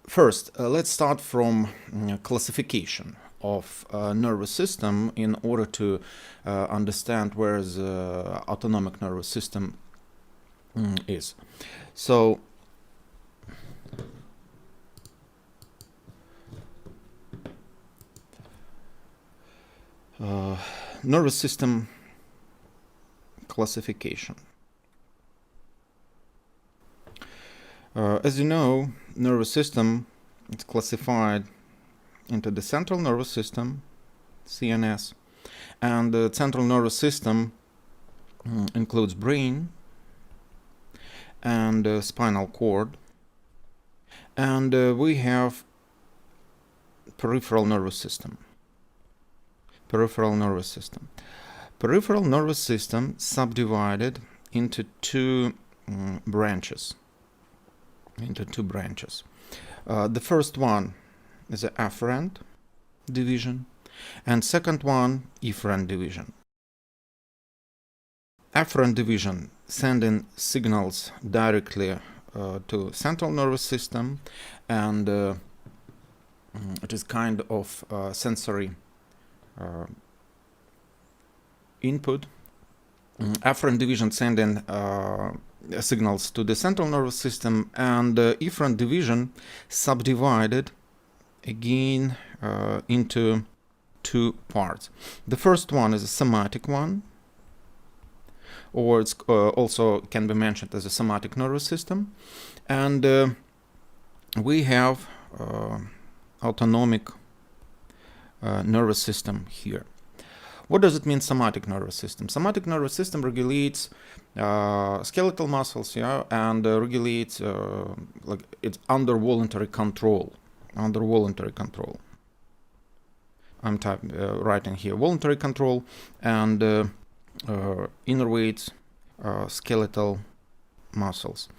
First, let's start from classification of nervous system in order to understand where the autonomic nervous system is. So, nervous system classification. As you know, nervous system is classified into the central nervous system, CNS, and the central nervous system includes brain and spinal cord, and we have peripheral nervous system. Peripheral nervous system. Peripheral nervous system subdivided into two branches. The first one is the afferent division, and second one efferent division. Afferent division sending signals directly to central nervous system, and it is kind of sensory input. Afferent division sending signals to the central nervous system, and efferent division subdivided again into two parts. The first one is a somatic one, or it's also can be mentioned as a somatic nervous system, and we have autonomic nervous system here. What does it mean, somatic nervous system? Somatic nervous system regulates skeletal muscles, and regulates like it's under voluntary control. I'm writing here voluntary control, and innervates skeletal muscles.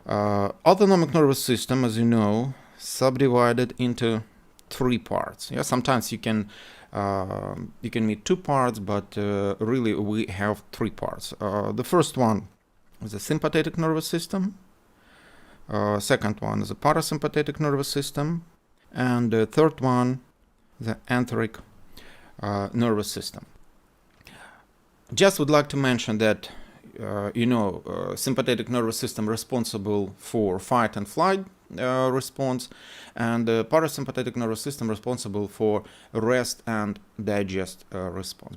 Autonomic nervous system, as you know, subdivided into three parts. Sometimes you can meet two parts, but really we have three parts. The first one is the sympathetic nervous system. Second one is the parasympathetic nervous system, and the third one, the enteric nervous system. Just would like to mention that sympathetic nervous system responsible for fight and flight response, and the parasympathetic nervous system responsible for rest and digest response.